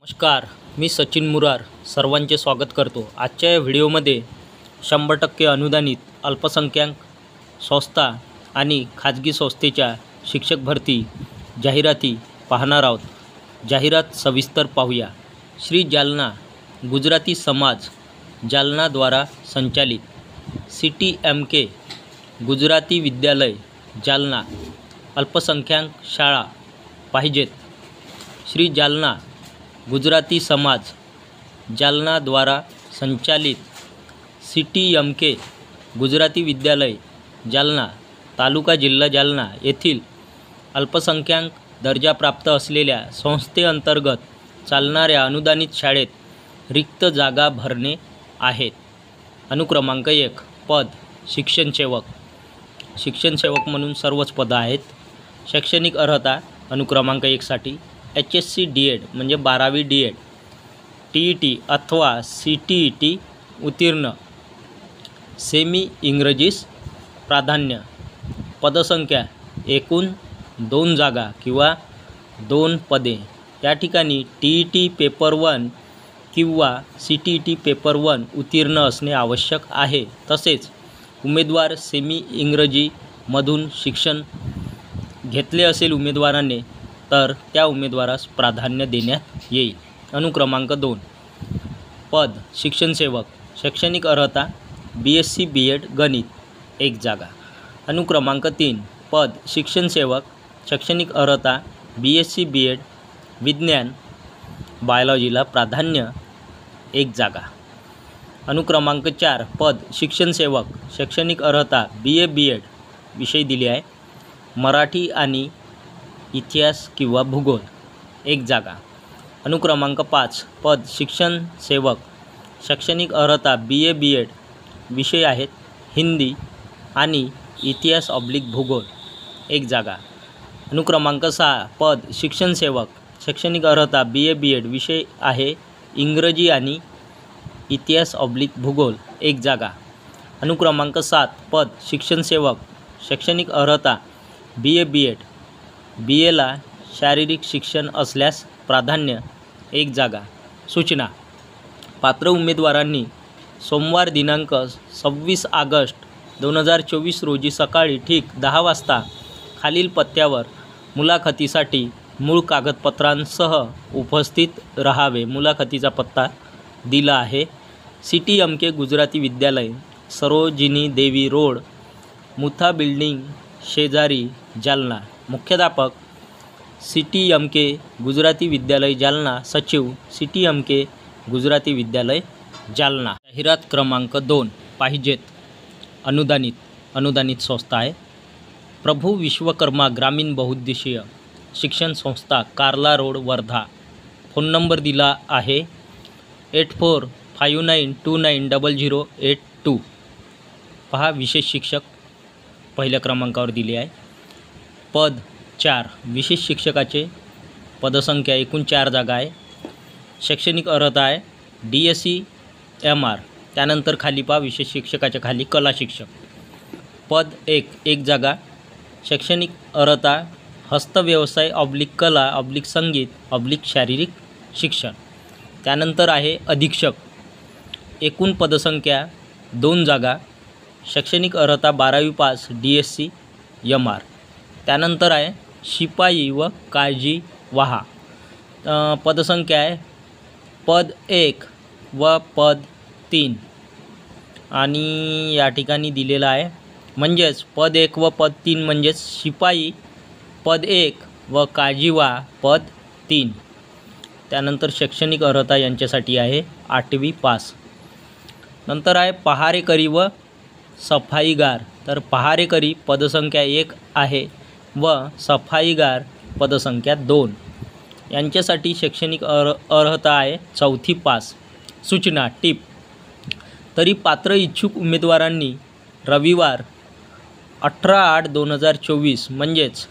नमस्कार, मी सचिन मुरार सर्वांचे स्वागत करतो। आजच्या या व्हिडिओमध्ये 100% अनुदानित अल्पसंख्याक संस्था आणि खाजगी संस्थेच्या शिक्षक भरती जाहिराती पाहणार आहोत। जाहिरात सविस्तर पाहूया। श्री जालना गुजराती समाज जालना द्वारा संचालित CTMK गुजराती विद्यालय जालना अल्पसंख्याक शाळा पाहिजेत। श्री जालना गुजराती समाज जालना द्वारा संचालित CTMK गुजराती विद्यालय जालना तालुका जिल्हा जालना येथील अल्पसंख्याक दर्जा प्राप्त असलेल्या संस्थेअंतर्गत चालणाऱ्या अनुदानित शाळेत रिक्त जागा भरणे आहेत। अनुक्रमांक 1 पद शिक्षण सेवक। शिक्षण सेवक म्हणून सर्वच पद आहेत। शैक्षणिक अर्हता अनुक्रमांक 1 साठी HSC DED म्हणजे 12वी DED TET अथवा CTET उत्तीर्ण, सेमी इंग्रजीस प्राधान्य, पदसंख्या एकूण 2 जागा किंवा 2 पदे। या ठिकाणी TET पेपर 1 किंवा CTET पेपर 1 उत्तीर्ण असणे आवश्यक आहे। तसेच उमेदवार सेमी इंग्रजी मधून शिक्षण घेतले असेल उमेदवाराने तर त्या उमेदवारास प्राधान्य देण्यात येईल। अनुक्रमांक 2 पद शिक्षण सेवक। शैक्षणिक अर्हता BSc BEd गणित 1 जागा। अनुक्रमांक 3 पद शिक्षण सेवक। शैक्षणिक अर्हता BSc BEd विज्ञान बायोलॉजीला प्राधान्य 1 जागा। अनुक्रमांक 4 पद शिक्षण सेवक। शैक्षणिक अर्हता BA BEd विषय दिले आहे मराठी आणि इतिहास किंवा भूगोल 1 जागा। अनुक्रमांक 5 पद शिक्षण सेवक। शैक्षणिक अर्हता BA BEd विषय आहेत हिंदी आणि इतिहास / भूगोल 1 जागा। अनुक्रमांक 6 पद शिक्षण सेवक। शैक्षणिक अर्हता BA BEd विषय आहे इंग्रजी आणि इतिहास / भूगोल 1 जागा। अनुक्रमांक 7 पद शिक्षण सेवक। शैक्षणिक अर्हता BA BEd BAला शारीरिक शिक्षण असल्यास प्राधान्य 1 जागा। सूचना पात्र उमेदवारांनी सोमवार दिनांक 26 ऑगस्ट 2024 रोजी सकाळी ठीक 10 वाजता खालील पत्त्यावर मुलाखतीसाठी मूळ कागदपत्रांसह उपस्थित राहावे। मुलाखतीचा पत्ता दिला आहे CTMK गुजराती विद्यालय, सरोजिनी देवी रोड, मुथा बिल्डिंग शेजारी जालना। मुख्याध्यापक CTMK गुजराती विद्यालय जालना, सचिव CTMK गुजराती विद्यालय जालना। जाहिरात क्रमांक 2 पाहिजेत अनुदानित संस्था आहे प्रभू विश्वकर्मा ग्रामीण बहुउद्देशीय शिक्षण संस्था, Karla road, Wardha. Phone number दिला आहे 8459290082। पहा विशेष शिक्षक पहिल्या क्रमांकावर दिले आहे। पद 4 विशेष शिक्षकाचे पदसंख्या एकूण 4 जागा आहे। शैक्षणिक अर्हता आहे DSc MR। त्यानंतर खाली पहा विशेष शिक्षकाच्या खाली कला शिक्षक। पद 1 जागा। शैक्षणिक अर्हता हस्तव्यवसाय / कला / संगीत / शारीरिक शिक्षण। त्यानंतर आहे अधीक्षक, एकूण पदसंख्या 2 जागा। शैक्षणिक अर्हता 12वी पास DSc MR। त्यानंतर आहे शिपाई व काळजी वाहा। पदसंख्या आहे पद 1 व पद 3 आणि या ठिकाणी दिलेला आहे म्हणजेच पद 1 व पद 3 म्हणजेच शिपाई पद 1 व काळजीवा पद 3। त्यानंतर शैक्षणिक अर्हता यांच्यासाठी आहे 8वी पास। नंतर आहे पहारेकरी व सफाईगार। तर पहारेकरी पदसंख्या 1 आहे व सफाईगार पदसंख्या 2। यांच्यासाठी शैक्षणिक अर्हता आहे 4थी पास। सूचना टिप तरी पात्र इच्छुक उमेदवारांनी रविवार 18/8/2024 म्हणजेच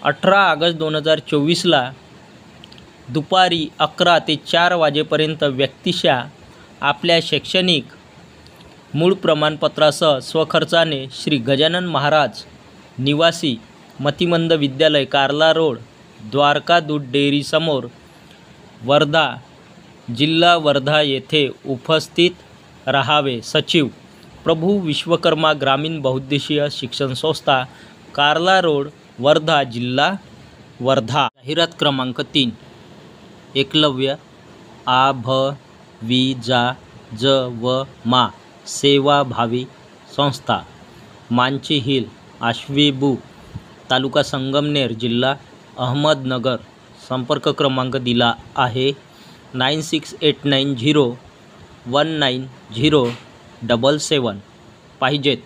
18 ऑगस्ट 2024ला दुपारी 11 ते 4 वाजेपर्यंत व्यक्तिशः आपल्या शैक्षणिक मूळ प्रमाणपत्रासह स्वखर्चाने श्री गजानन महाराज निवासी मतिमंद विद्यालय, कार्ला रोड, द्वारका दूध डेअरी समोर वर्धा जिल्हा वर्धा येथे उपस्थित राहावे. सचिव प्रभू विश्वकर्मा ग्रामीण बहुउद्देशीय शिक्षण संस्था, कार्ला रोड, वर्धा जिल्हा वर्धा. जाहिरात क्रमांक 3. एकलव्य आ भ वि जा ज व मा सेवाभावी संस्था, मांची हिल, आश्वेबू, तालुका संगमनेर, जिल्हा अहमदनगर. संपर्क क्रमांक दिला आहे 9689019077. पाहिजेत.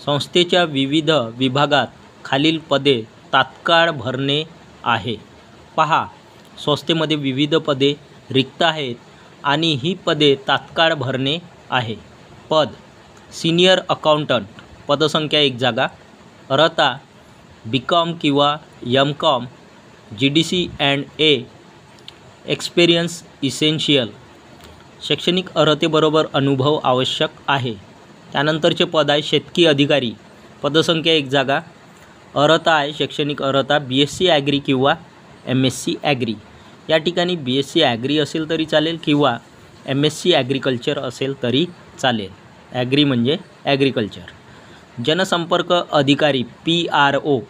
संस्थेच्या विविध विभागात खालील पदे तात्काळ भरणे आहे. पहा, संस्थेमध्ये विविध पदे रिक्त आहेत आणि ही पदे तात्काळ भरणे आहे. पद सिनियर अकाउंटंट, पदसंख्या 1 जागा. अर्हता BCom किंवा MCom, GDC and A. Experience essential. शैक्षणिक अर्हतेबरोबर अनुभव आवश्यक आहे. त्यानंतरचे पद आहे शेतकी अधिकारी, पदसंख्या 1 जागा. अर्हता आहे शैक्षणिक अर्हता BSc ॲग्री किंवा MSc ॲग्री. या ठिकाणी BSc ॲग्री असेल तरी चालेल किंवा MSc ॲग्रिकल्चर असेल तरी चालेल. ॲग्री म्हणजे ॲग्रिकल्चर. जनसंपर्क अधिकारी PRO,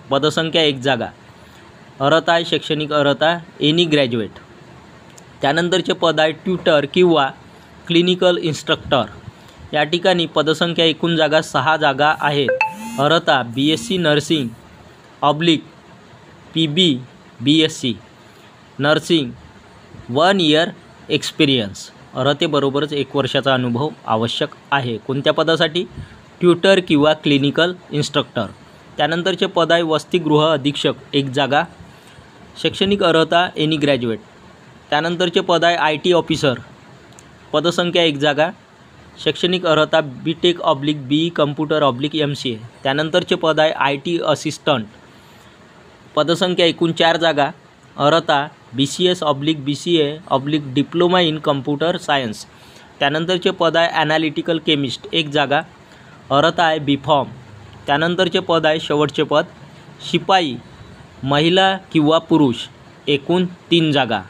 पदसंख्या 1 जागा. अर्हता आहे शैक्षणिक अर्हता एनी ग्रॅज्युएट. त्यानंतरचे पद आहे ट्यूटर किंवा क्लिनिकल इन्स्ट्रक्टर. या ठिकाणी पदसंख्या एकूण जागा 6 जागा आहेत. अर्हता BSc nursing / PB BSc nursing 1 year experience. अर्हतेबरोबरच 1 वर्षाचा अनुभव आवश्यक आहे. कोणत्या पदासाठी? ट्यूटर किंवा क्लिनिकल इन्स्ट्रक्टर. त्यानंतरचे पद आहे वसतिगृह अधीक्षक 1 जागा. शैक्षणिक अर्हता एनी ग्रॅज्युएट. त्यानंतरचे पद आहे IT ऑफिसर, पदसंख्या 1 जागा. शैक्षणिक अर्हता BTech / BE कम्प्युटर / MCA. त्यानंतरचे पद आहे IT असिस्टंट, पदसंख्या एकूण 4 जागा. अर्हता BCS / BCA / diploma in computer science. त्यानंतरचे पद आहे ॲनालिटिकल केमिस्ट 1 जागा. अर्हता आहे BPharm. त्यानंतरचे पद आहे शेवटचे पद शिपाई, महिला किंवा पुरुष, एकूण 3 जागा.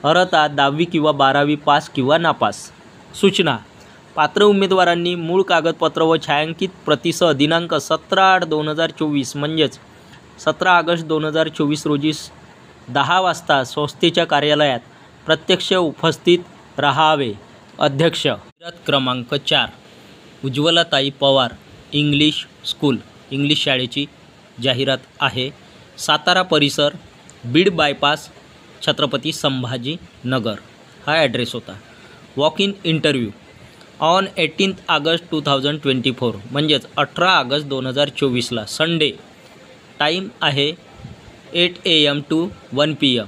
अर्हता 10वी किंवा 12वी पास किंवा नापास. सूचना: पात्र उमेदवारांनी मूळ कागदपत्र व छायांकित प्रतीसह दिनांक 17/8/2024 म्हणजेच 17 ऑगस्ट 2024 रोजी 10 वाजता संस्थेच्या कार्यालयात प्रत्यक्ष उपस्थित राहावे. अध्यक्ष. जाहिरात क्रमांक 4. उज्ज्वलाताई पवार इंग्लिश स्कूल, इंग्लिश शाळेची जाहिरात आहे. सातारा परिसर, बीड बायपास, छत्रपती संभाजी नगर हा ॲड्रेस होता. Walk in interview on 18 August 2024 म्हणजेच 18 ऑगस्ट 2024ला संडे. टाईम आहे 8 AM to 1 PM.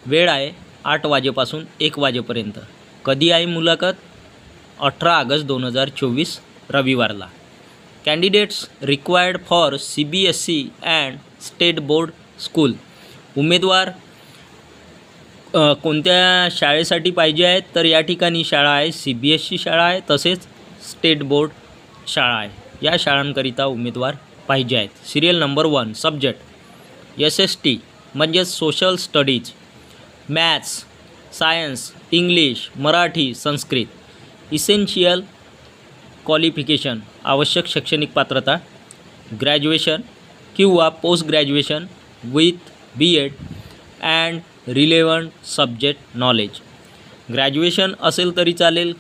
वेळ आहे 8 वाजेपासून 1 वाजेपर्यंत. कधी आहे मुलाखत? 18 ऑगस्ट 2024 रविवारला. Candidates required for CBSE and state board school. उमेदवार कोणत्या शाळेसाठी पाहिजे आहेत? तर या ठिकाणी शाळा आहे CBSE शाळा आहे, तसेच स्टेट बोर्ड शाळा आहे. या शाळांकरिता उमेदवार पाहिजे आहेत. Serial number 1. सब्जेक्ट SST म्हणजेच social studies, maths, science, English, Marathi, Sanskrit. Essential qualification आवश्यक शैक्षणिक पात्रता ग्रॅज्युएशन किंवा post graduation with BEd and relevant subject knowledge. Graduation असेल तरी चालेल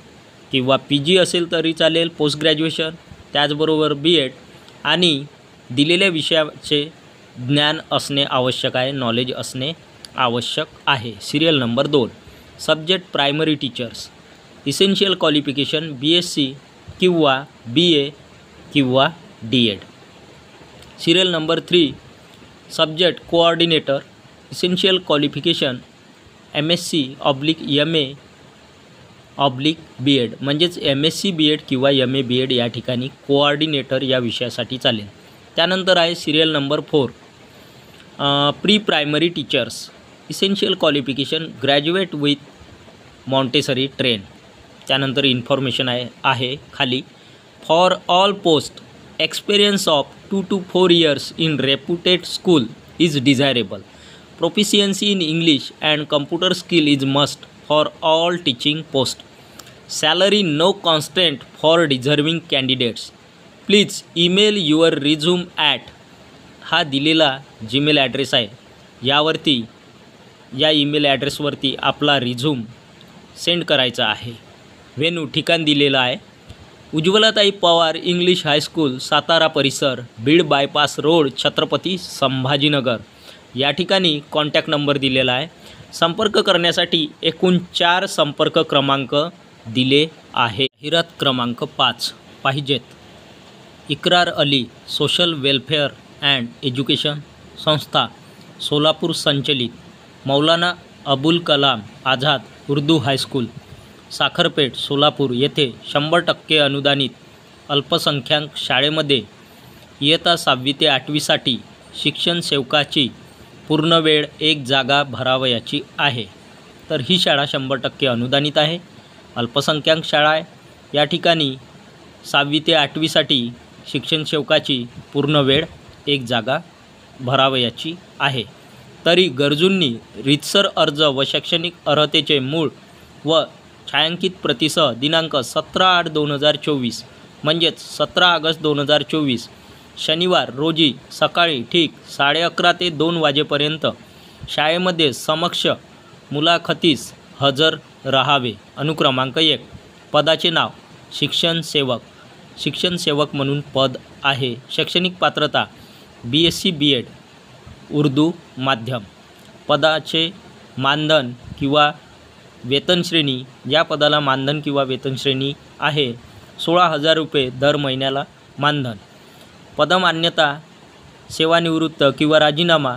किंवा PG असेल तरी चालेल, पोस्ट ग्रॅज्युएशन, त्याचबरोबर BEd आणि दिलेल्या विषयाचे ज्ञान असणे आवश्यक आहे, नॉलेज असणे आवश्यक आहे. Serial number 2. Subject primary teachers. Essential qualification BSc किंवा BA किंवा DEd. Serial number 3. Subject coordinator. Essential qualification MSc / MA / BEd म्हणजेच MSc BEd किंवा MA BEd या ठिकाणी कोऑर्डिनेटर या विषयासाठी चालेल. त्यानंतर आहे serial number 4. Pre primary teachers. Essential qualification graduate with Montessori train. त्यानंतर इन्फॉर्मेशन आहे खाली. For all post experience of 2 to 4 years in reputed school is desirable. Proficiency in English and computer skill is must for all teaching posts. Salary no constraint for deserving candidates. Please email your resume at हा दिलेला Gmail address आहे. यावरती या email ॲड्रेसवरती आपला resume send करायचा आहे. Venue ठिकाण दिलेलं आहे. उज्ज्वलाताई पवार इंग्लिश हायस्कूल सातारा परिसर, बीड बायपास रोड, छत्रपती संभाजीनगर या ठिकाणी कॉन्टॅक्ट नंबर दिलेला आहे. संपर्क करण्यासाठी एकूण 4 संपर्क क्रमांक दिले आहे. जाहिरात क्रमांक 5 पाहिजेत. Ikrar Ali social welfare and education संस्था सोलापूर संचलित मौलाना अबुल कलाम आझाद उर्दू हायस्कूल साखरपेठ सोलापूर येथे 100% अनुदानित अल्पसंख्याक शाळेमध्ये इयत्ता 6वी ते 8वीसाठी शिक्षण सेवकाची पूर्णवेळ 1 जागा भरावयाची आहे. तर ही शाळा 100% अनुदानित आहे, अल्पसंख्याक शाळा आहे. या ठिकाणी 6वी ते 8वीसाठी शिक्षण सेवकाची पूर्णवेळ 1 जागा भरावयाची आहे. तरी गरजूंनी रीतसर अर्ज व शैक्षणिक अर्हतेचे मूळ व छायांकित प्रतिसह दिनांक 17/8/2024 म्हणजेच 17 ऑगस्ट 2024 शनिवार रोजी सकाळी ठीक 11:30 ते 2 वाजेपर्यंत शाळेमध्ये समक्ष मुलाखतीस हजर राहावे. अनुक्रमांक 1 पदाचे नाव शिक्षण सेवक म्हणून पद आहे. शैक्षणिक पात्रता BSc B.Ed उर्दू माध्यम. पदाचे मानधन किंवा वेतन श्रेणी या पदाला मानधन किंवा वेतन श्रेणी आहे 16,000 रुपये दर महिन्याला मानधन. पदमान्यता सेवानिवृत्त किंवा राजीनामा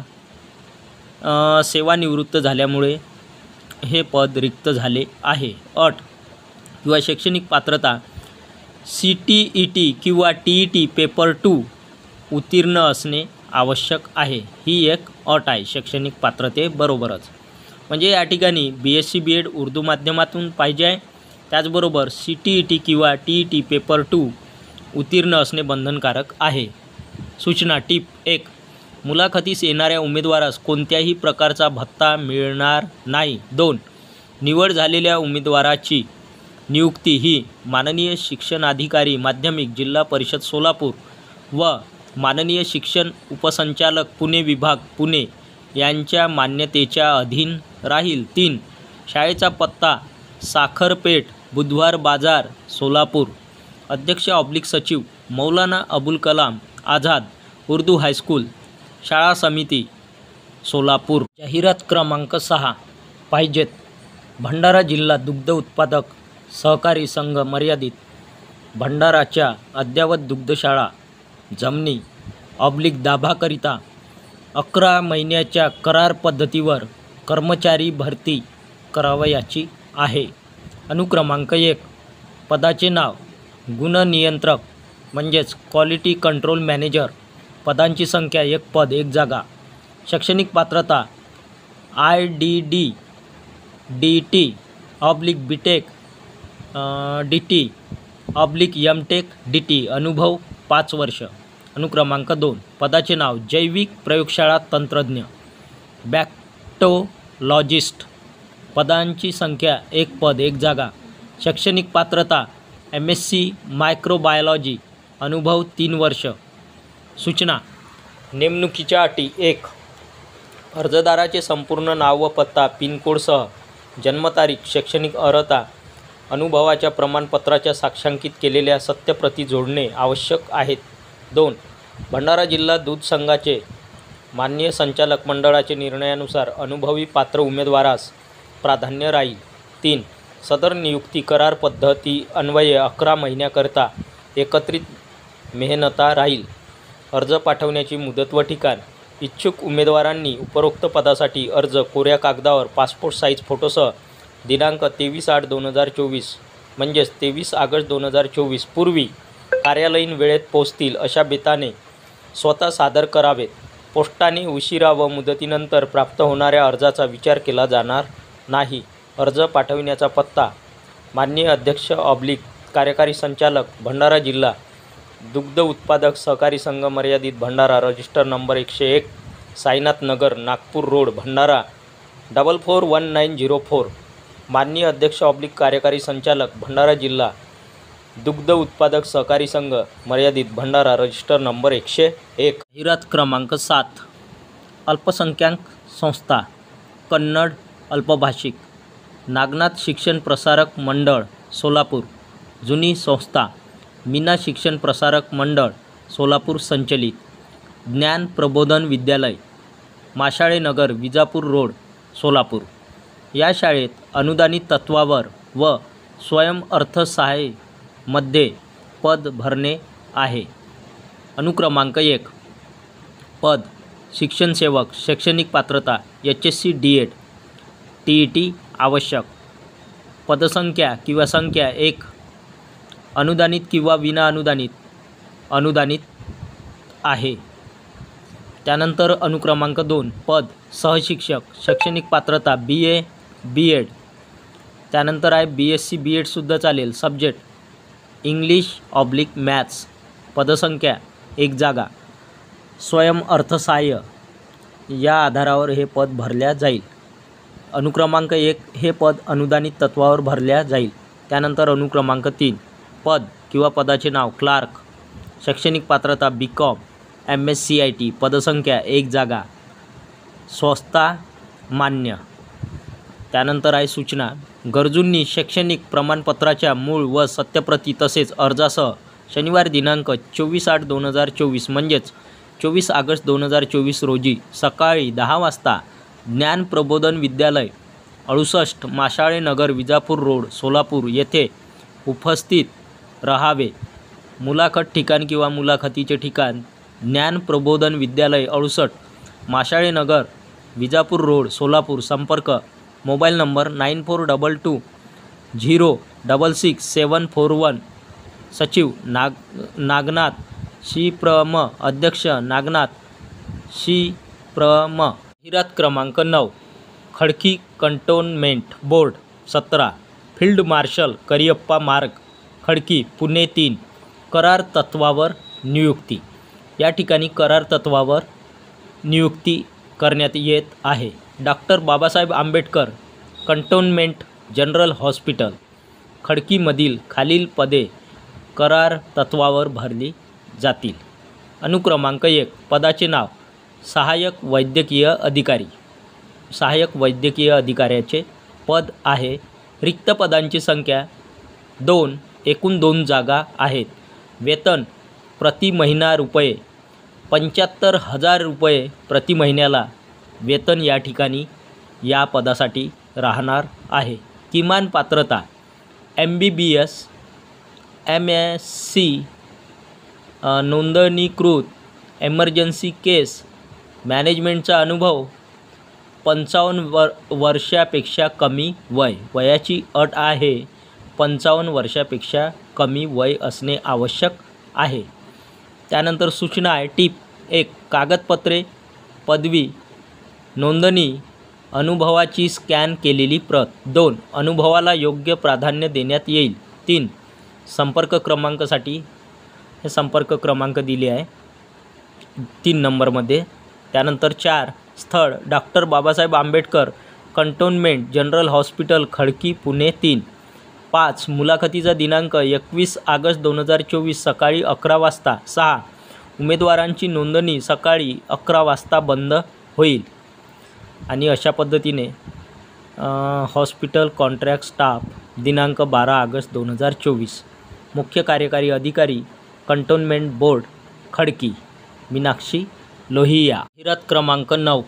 सेवानिवृत्त झाल्यामुळे हे पद रिक्त झाले आहे. अट किंवा शैक्षणिक पात्रता CTET किंवा TET पेपर 2 उत्तीर्ण असणे आवश्यक आहे. ही एक अट आहे शैक्षणिक पात्रतेबरोबरच. म्हणजे या ठिकाणी BSc B.Ed उर्दू माध्यमातून पाहिजे आहे. त्याचबरोबर CTET किंवा TET पेपर 2 उत्तीर्ण असणे बंधनकारक आहे. सूचना टिप 1 मुलाखतीस येणाऱ्या उमेदवारास कोणत्याही प्रकारचा भत्ता मिळणार नाही. 2 निवड झालेल्या उमेदवाराची नियुक्ती ही माननीय शिक्षणाधिकारी माध्यमिक जिल्हा परिषद सोलापूर व माननीय शिक्षण उपसंचालक पुणे विभाग पुणे यांच्या मान्यतेच्या अधीन राहील. 3 शाळेचा पत्ता साखरपेठ बुधवार बाजार सोलापूर. अध्यक्ष सचिव मौलाना अबुल कलाम आझाद उर्दू हायस्कूल शाळा समिती सोलापूर. जाहिरात क्रमांक 6 पाहिजेत. भंडारा जिल्हा दुग्ध उत्पादक सहकारी संघ मर्यादित भंडाराच्या अद्ययावत दुग्धशाळा जमनी दाभाकरिता 11 महिन्याच्या करार पद्धतीवर कर्मचारी भरती करावयाची आहे. अनुक्रमांक 1 पदाचे नाव गुणनियंत्रक म्हणजेच क्वालिटी कंट्रोल मॅनेजर. पदांची संख्या 1 पद 1 जागा. शैक्षणिक पात्रता IDD DT BTech DT MTech DT अनुभव 5 वर्ष. अनुक्रमांक 2 पदाचे नाव जैविक प्रयोगशाळा तंत्रज्ञ बॅक्टोलॉजिस्ट. पदांची संख्या 1 पद 1 जागा. शैक्षणिक पात्रता MSc मायक्रोबायोलॉजी अनुभव 3 वर्ष. सूचना नेमणुकीच्या अटी 1 अर्जदाराचे संपूर्ण नाव व पत्ता पिनकोडसह जन्मतारीख शैक्षणिक अर्हता अनुभवाच्या प्रमाणपत्राच्या साक्षांकित केलेल्या सत्यप्रती जोडणे आवश्यक आहेत. 2 भंडारा जिल्हा दूध संघाचे माननीय संचालक मंडळाचे निर्णयानुसार अनुभवी पात्र उमेदवारास प्राधान्य राहील. 3 सदर नियुक्ती करार पद्धती अन्वये 11 महिन्याकरता एकत्रित मेहनता राहील. अर्ज पाठवण्याची मुदत व ठिकाण इच्छुक उमेदवारांनी उपरोक्त पदासाठी अर्ज कोऱ्या कागदावर पासपोर्ट साईज फोटोसह दिनांक 23/8/2024 म्हणजेच 23 ऑगस्ट 2024 पूर्वी कार्यालयीन वेळेत पोहोचतील अशा बेताने स्वतः सादर करावेत. पोस्टाने उशिरा व मुदतीनंतर प्राप्त होणाऱ्या अर्जाचा विचार केला जाणार नाही. अर्ज पाठविण्याचा पत्ता माननीय अध्यक्ष कार्यकारी संचालक भंडारा जिल्हा दुग्ध उत्पादक सहकारी संघ मर्यादित Bhandara register number 101 Sainath Nagar, Nagpur road, Bhandara 441904. माननीय अध्यक्ष ऑब्लिक कार्यकारी संचालक, भंडारा जिल्हा दुग्ध उत्पादक सहकारी संघ मर्यादित, भंडारा, रजिस्टर नंबर 101. जाहिरात क्रमांक 7. अल्पसंख्याक संस्था कन्नड अल्पभाषिक, नागनाथ शिक्षण प्रसारक मंडळ सोलापूर. जुनी संस्था मीना शिक्षण प्रसारक मंडळ सोलापूर संचलित. ज्ञान प्रबोधन विद्यालय, माशाळे नगर, विजापूर रोड, सोलापूर. या शाळेत अनुदानित तत्वावर व स्वयंअर्थसहाय्य मध्ये पद भरणे आहे. अनुक्रमांक 1. पद शिक्षण सेवक, शैक्षणिक पात्रता HSC D.Ed, TET आवश्यक. पदसंख्या किंवा संख्या 1. अनुदानित किंवा विना अनुदानित आहे. त्यानंतर अनुक्रमांक 2. पद सहशिक्षक, शैक्षणिक पात्रता BA B.Ed. त्यानंतर आहे BSc B.Ed सुद्धा चालेल. सब्जेक्ट इंग्लिश/मॅथ्स. पदसंख्या 1 जागा. स्वयंअर्थसहाय्य या आधारावर हे पद भरल्या जाईल. अनुक्रमांक 1. हे पद अनुदानित तत्वावर भरल्या जाईल. त्यानंतर अनुक्रमांक 3. पद किंवा पदाचे नाव क्लार्क, शैक्षणिक पात्रता BCom MSc IT. पदसंख्या 1 जागा. संस्था मान्य. त्यानंतर आहे सूचना. गरजूंनी शैक्षणिक प्रमाणपत्राच्या मूळ व सत्यप्रती तसेच अर्जासह शनिवार दिनांक 24/8/2024 म्हणजेच 24 ऑगस्ट 2024 रोजी सकाळी 10 वाजता ज्ञान प्रबोधन विद्यालय 68 माशाळे नगर, विजापूर रोड, सोलापूर येथे उपस्थित राहावे. मुलाखत ठिकाण किंवा मुलाखतीचे ठिकाण ज्ञान प्रबोधन विद्यालय 68 माशाळे नगर, विजापूर रोड, सोलापूर. संपर्क मोबाईल नंबर 9422 0666741. सचिव नागनाथ शिप्रम, अध्यक्ष नागनाथ शिप्रम. जाहिरात क्रमांक 9. Khadki cantonment board 17 field marshal Cariappa Marg, Khadki, Pune 3. करार तत्वावर नियुक्ती. या ठिकाणी करार तत्वावर नियुक्ती करण्यात येत आहे. Doctor Babasaheb Ambedkar cantonment general hospital, खडकीमधील खालील पदे करार तत्वावर भरली जातील. अनुक्रमांक 1. पदाचे नाव सहाय्यक वैद्यकीय अधिकारी. सहाय्यक वैद्यकीय अधिकाऱ्याचे पद आहे. रिक्त पदांची संख्या 2. एकूण 2 जागा आहेत. वेतन प्रति महिना रुपये 75,000 रुपये प्रति महिन्याला वेतन या ठिकाणी या पदासाठी राहणार आहे. किमान पात्रता MBBS MSc नोंदणीकृत एमर्जन्सी केस मॅनेजमेंटचा अनुभव 55 वर्षापेक्षा कमी वय. वयाची अट आहे 55 वर्षापेक्षा कमी वय असणे आवश्यक आहे. त्यानंतर सूचना आहे. टिप 1. कागदपत्रे, पदवी, नोंदणी, अनुभवाची स्कॅन केलेली प्रत. 2. अनुभवाला योग्य प्राधान्य देण्यात येईल. 3. संपर्क क्रमांकासाठी हे संपर्क क्रमांक दिले आहे 3 नंबरमध्ये. त्यानंतर 4. स्थळ doctor Babasaheb Ambedkar cantonment general hospital, Khadki, Pune 3. 5. मुलाखतीचा दिनांक 21 ऑगस्ट 2024 सकाळी 11 वाजता. 6. उमेदवारांची नोंदणी सकाळी 11 वाजता बंद होईल. आणि अशा पद्धतीने हॉस्पिटल कॉन्ट्रॅक्ट स्टाफ दिनांक 12 ऑगस्ट 2024. मुख्य कार्यकारी अधिकारी कंटोन्मेंट बोर्ड, खडकी, मीनाक्षी लोहिया. जाहिरात क्रमांक 9.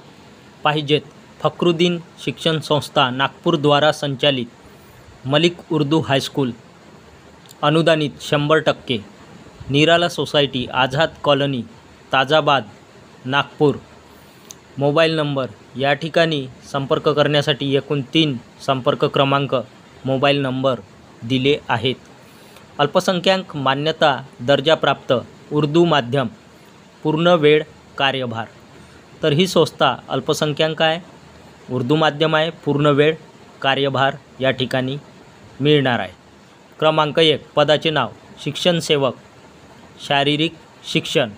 पाहिजेत. फखरुद्दीन शिक्षण संस्था नागपूर द्वारा संचालित मलिक उर्दू हायस्कूल, अनुदानित 100%. Nirala society, Azad colony, Tajabad, Nagpur. Mobile number या ठिकाणी संपर्क करण्यासाठी एकूण 3 संपर्क क्रमांक मोबाईल नंबर दिले आहेत. अल्पसंख्याक मान्यता दर्जाप्राप्त उर्दू माध्यम, पूर्ण वेळ कार्यभार. तर ही संस्था अल्पसंख्याक आहे, उर्दू माध्यम आहे, पूर्ण वेळ कार्यभार या ठिकाणी मिळणार आहे. क्रमांक 1. पदाचे नाव शिक्षण सेवक, शारीरिक शिक्षण,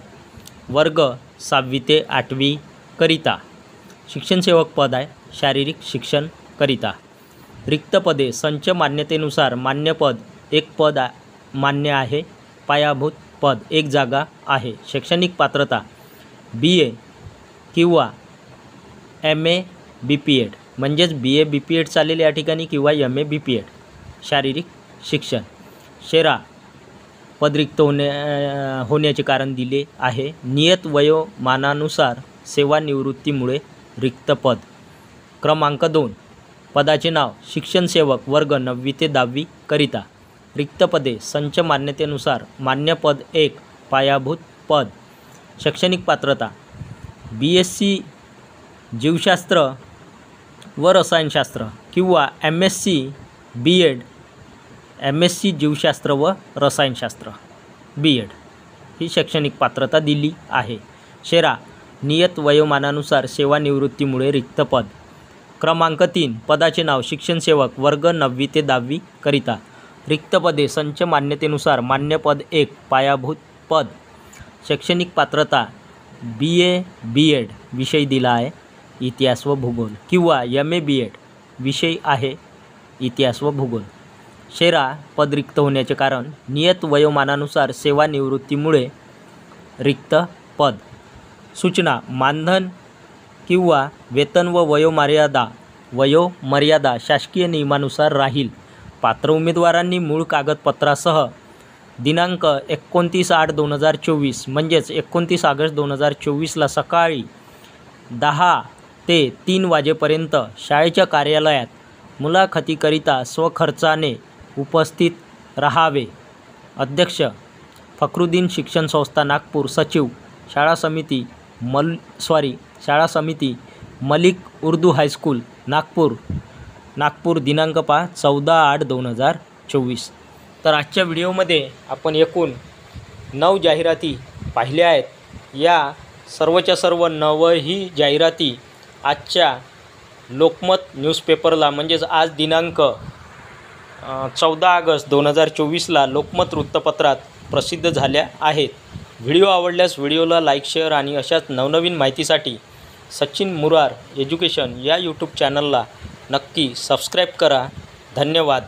वर्ग 6वी ते 8वी करिता शिक्षण सेवक पद आहे शारीरिक शिक्षण करिता. रिक्त पदे संच मान्यतेनुसार मान्य पद एक पद मान्य आहे. पायाभूत पद एक जागा आहे. शैक्षणिक पात्रता BA किंवा MA BPED म्हणजेच BA BPED चालेल या ठिकाणी किंवा MA BPED. शारीरिक शिक्षण शेरा पद रिक्त होण्याचे कारण दिले आहे. नियत वयोमानानुसार सेवानिवृत्तीमुळे रिक्त पद. क्रमांक 2 पदाचे नाव शिक्षण सेवक वर्ग 9वी ते 10वी करिता. रिक्त पदे संच मान्यतेनुसार मान्य पद एक पायाभूत पद. शैक्षणिक पात्रता BSc जीवशास्त्र व रसायनशास्त्र किंवा MSc BEd MSc जीवशास्त्र व रसायनशास्त्र BEd ही शैक्षणिक पात्रता दिली आहे. शेरा नियत वयोमानानुसार सेवानिवृत्तीमुळे रिक्त पद. क्रमांक 3 पदाचे नाव शिक्षण सेवक वर्ग 9वी ते 10वी करिता. रिक्त पदे संच मान्यतेनुसार मान्य पद एक पायाभूत पद. शैक्षणिक पात्रता BA BEd विषय दिला आहे इतिहास व भूगोल किंवा MA BEd विषय आहे इतिहास व भूगोल. शेरा पद रिक्त होण्याचे कारण नियत वयोमानानुसार सेवानिवृत्तीमुळे रिक्त पद. सूचना मानधन किंवा वेतन व वयोमर्यादा शासकीय नियमानुसार राहील. पात्र उमेदवारांनी मूळ कागदपत्रासह दिनांक 29/8/2024 म्हणजेच 29 ऑगस्ट 2024ला सकाळी 10 ते 3 वाजेपर्यंत शाळेच्या कार्यालयात मुलाखतीकरिता स्वखर्चाने उपस्थित राहावे. अध्यक्ष फखरुद्दीन शिक्षण संस्था नागपूर. सचिव शाळा समिती मलिक उर्दू हायस्कूल नागपूर दिनांक 14/8/2024. तर आजच्या व्हिडिओमध्ये आपण एकूण 9 जाहिराती पाहिल्या आहेत. या सर्वच्या सर्व 9ही जाहिराती आजच्या लोकमत न्यूजपेपरला म्हणजेच आज दिनांक 14 ऑगस्ट 2024ला लोकमत वृत्तपत्रात प्रसिद्ध झाल्या आहेत. व्हिडिओ आवडल्यास व्हिडिओला लाईक शेअर आणि अशाच नवनवीन माहितीसाठी सचिन मुरार एज्युकेशन या यूट्यूब चॅनलला नक्की सबस्क्राईब करा. धन्यवाद.